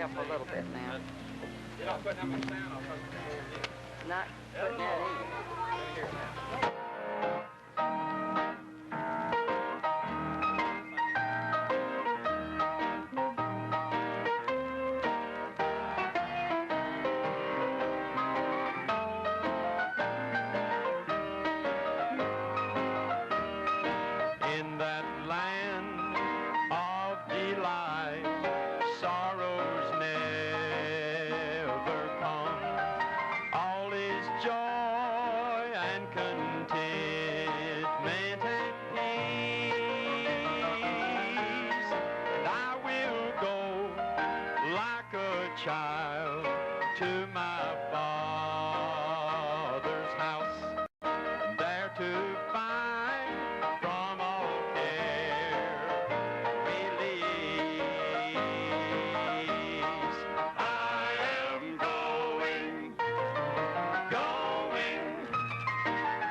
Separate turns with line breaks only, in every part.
help a little bit now.
You're not putting that much sound on.
Not putting that in.
In that land of delight, sorrows never come. All is joy and contentment and peace. And I will go like a child to my Father's house, there to find from all care release. I am going, going,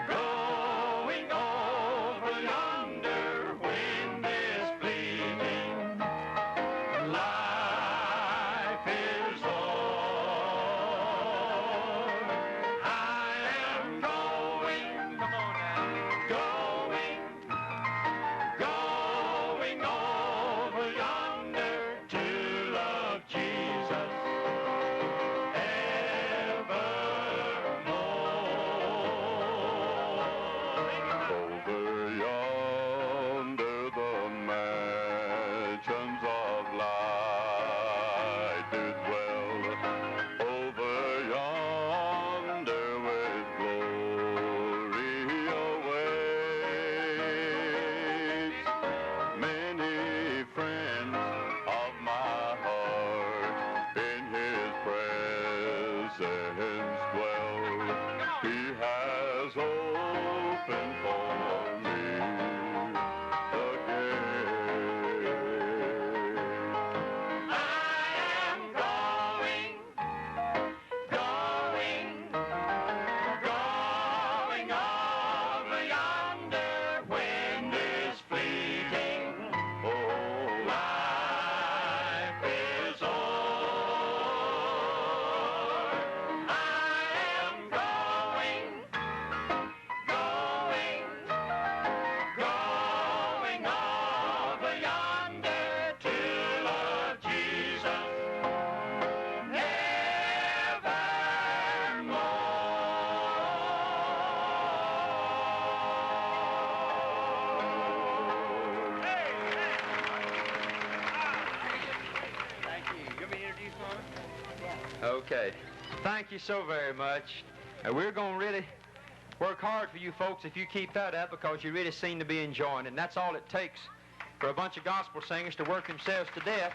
going over yonder when this fleeting life is o'er. I am going, come on now, going, going over yonder to love Jesus evermore. Over yonder the mansions of light do dwell. Over yonder with glory awaits. Many friends of my heart in his presence dwell. He has opened for me the gate. I am going, going, going over yonder when this fleeting life is o'er. I am going, going, going over yonder to love Jesus evermore.
Thank you. You want me to introduce Mama?
Okay. Thank you so very much. We're going to really work hard for you folks if you keep that up, because you really seem to be enjoying it. And that's all it takes for a bunch of gospel singers to work themselves to death.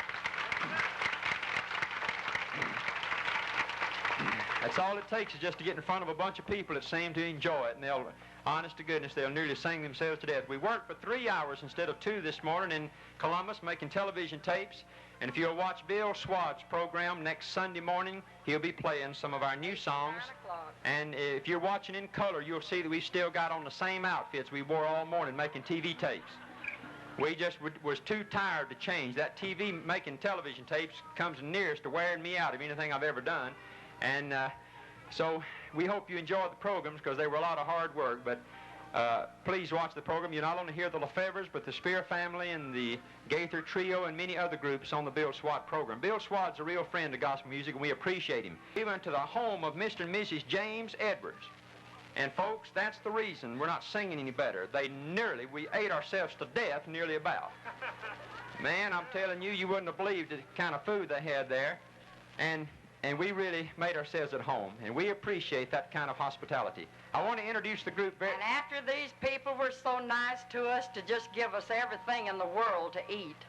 That's all it takes, is just to get in front of a bunch of people that seem to enjoy it, and they'll, honest to goodness, they'll nearly sing themselves to death. We worked for 3 hours instead of 2 this morning in Columbus making television tapes, and if you'll watch Bill Swad's program next Sunday morning, he'll be playing some of our new songs.
9 o'clock.
And if you're watching in color, you'll see that we've still got on the same outfits we wore all morning making TV tapes. We just was too tired to change. That TV making television tapes comes nearest to wearing me out of anything I've ever done. And so we hope you enjoyed the programs, because they were a lot of hard work. But please watch the program. You not only hear the LeFevres, but the Spear family and the Gaither Trio and many other groups on the Bill Swat program. Bill Swat's a real friend of gospel music, and we appreciate him. We went to the home of Mr. and Mrs. James Edwards. And folks, that's the reason we're not singing any better. We ate ourselves to death nearly about. Man, I'm telling you, you wouldn't have believed the kind of food they had there. And we really made ourselves at home, and we appreciate that kind of hospitality. I want to introduce the group.
And after these people were so nice to us to just give us everything in the world to eat.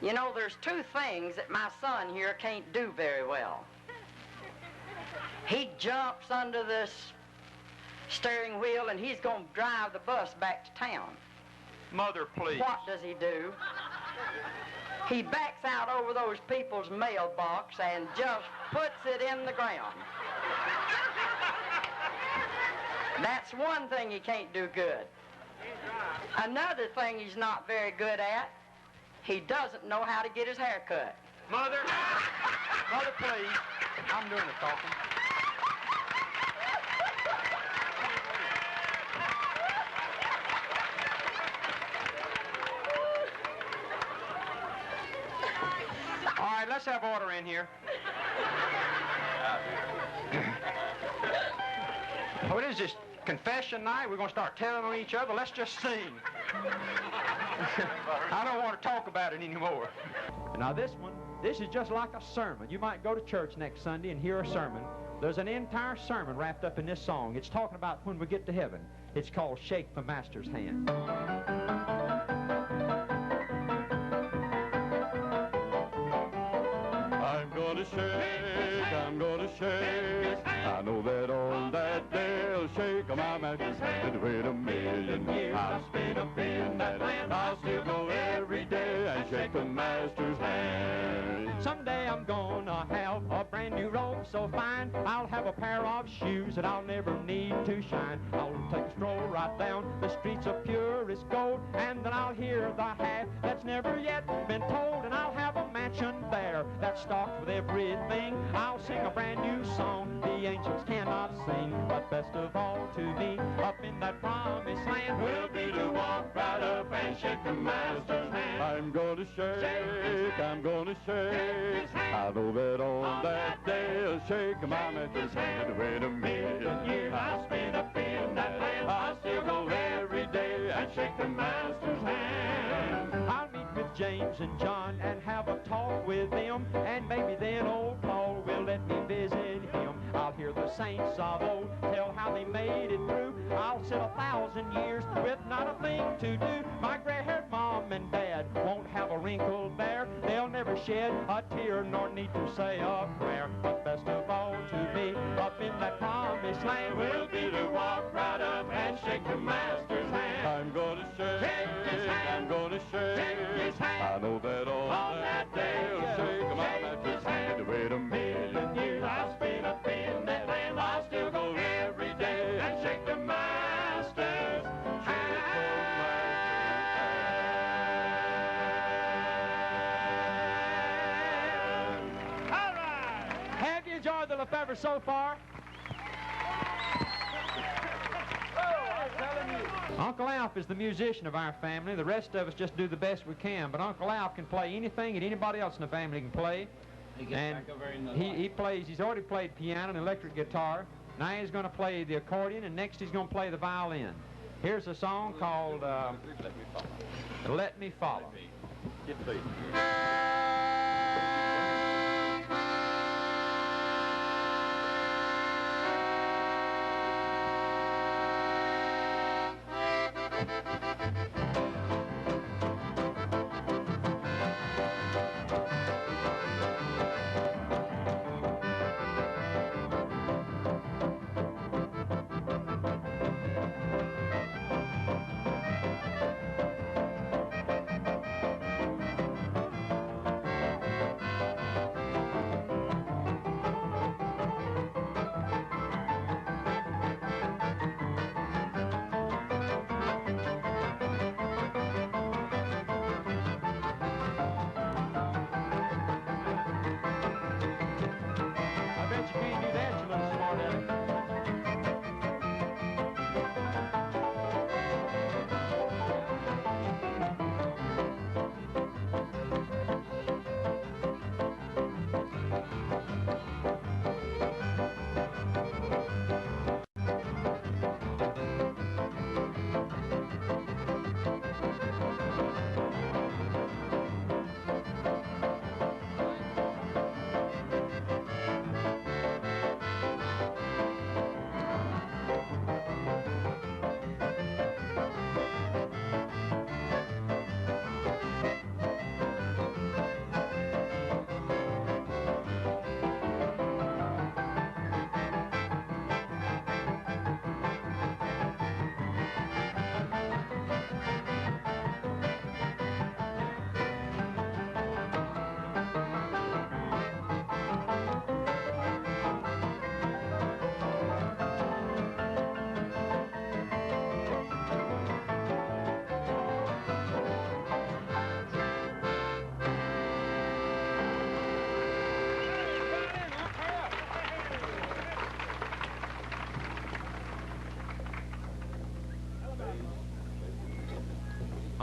You know, there's 2 things that my son here can't do very well. He jumps under this steering wheel, and he's going to drive the bus back to town.
Mother, please.
What does he do? He backs out over those people's mailbox and just puts it in the ground. That's one thing he can't do good. Another thing he's not very good at, he doesn't know how to get his hair cut.
Mother, Mother, please. I'm doing the talking. All right, let's have order in here. What is this, confession night? We're going to start telling on each other? Let's just sing. I don't want to talk about it anymore. Now this is just like a sermon. You might go to church next Sunday and hear a sermon. There's an entire sermon wrapped up in this song. It's talking about when we get to heaven. It's called Shake the Master's Hand.
I'm gonna shake, I know that on that day I'll shake my master's hand. Wait a million years, I've spent a in that land. I'll still go every day and shake the master's hand.
Someday I'm gonna have a brand new robe so fine. I'll have a pair of shoes that I'll never need to shine. I'll take a stroll right down the streets of purest gold, and then I'll hear the half that's never yet been told. And I'll have a mansion there that's stocked with everything. I'll sing a brand new song the angels cannot sing. But best of all to me, up in that promised land, will be to walk right up and shake the master's hand.
I'm gonna shake, I'm gonna shake. I know that on that day I'll shake my master's hand. Wait a million years, I'll spend up in that land. I'll still go every day and shake the master's hand.
I'll meet with James and John and have a talk with them, and maybe then old Paul will let me visit him. I'll hear the saints of old tell how they made it through. I'll sit 1,000 years with not a thing to do. My gray-haired mom and dad won't have a wrinkle there. They'll never shed a tear nor need to say a prayer. But best of all to me, up in that promised land, will be to walk right up and shake the master's hand.
I'm gonna shake, I'm gonna shake. I know that on that day I'll shake my master's hand. Wait a million years, I'll spend up in that land. I'll still go every day and shake the master's hand.
All right. Have you enjoyed the LeFevres so far? Uncle Alf is the musician of our family. The rest of us just do the best we can. But Uncle Alf can play anything that anybody else in the family can play. And he plays, he's already played piano and electric guitar. Now he's going to play the accordion, and next he's going to play the violin. Here's a song called Let Me Follow.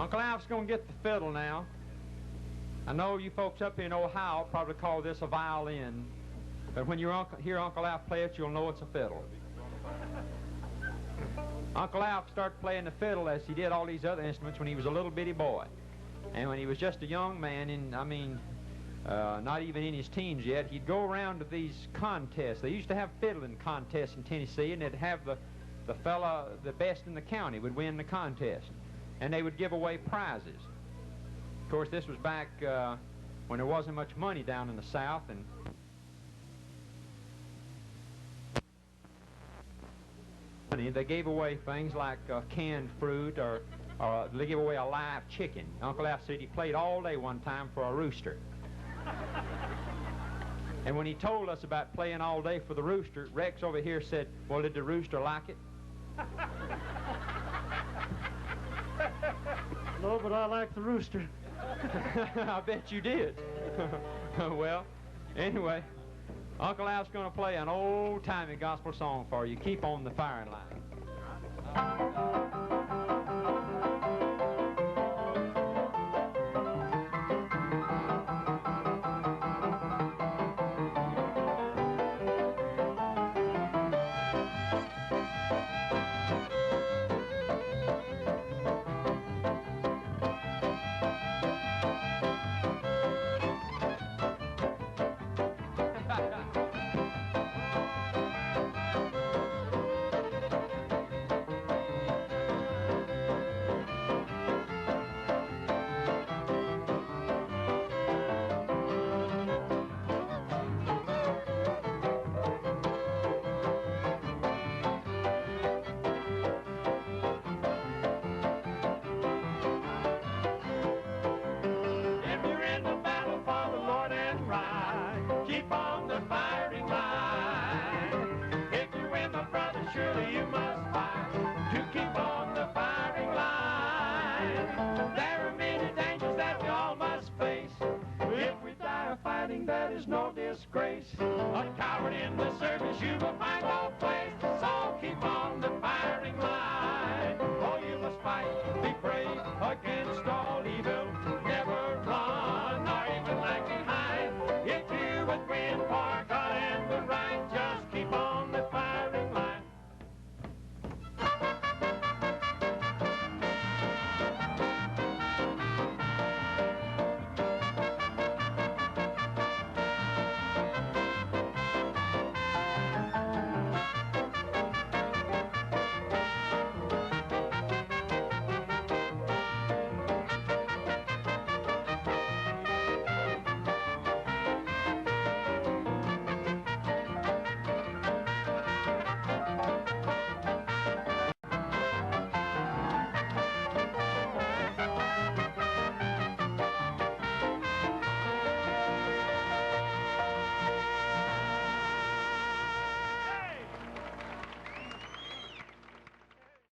Uncle Alf's going to get the fiddle now. I know you folks up here in Ohio probably call this a violin, but when you hear Uncle Alf play it, you'll know it's a fiddle. Uncle Alf started playing the fiddle as he did all these other instruments when he was a little bitty boy. And when he was just a young man, not even in his teens yet, he'd go around to these contests. They used to have fiddling contests in Tennessee, and they'd have the fella, the best in the county, would win the contest. And they would give away prizes. Of course, this was back when there wasn't much money down in the South, and they gave away things like canned fruit, or they gave away a live chicken. Uncle Alf said he played all day one time for a rooster. And when he told us about playing all day for the rooster, Rex over here said, well, did the rooster like it?
No, but I like the rooster.
I bet you did. Well, anyway, Uncle Al's going to play an old-timey gospel song for you. Keep on the firing line.
That is no disgrace. A coward in the service you will find no place. So keep on the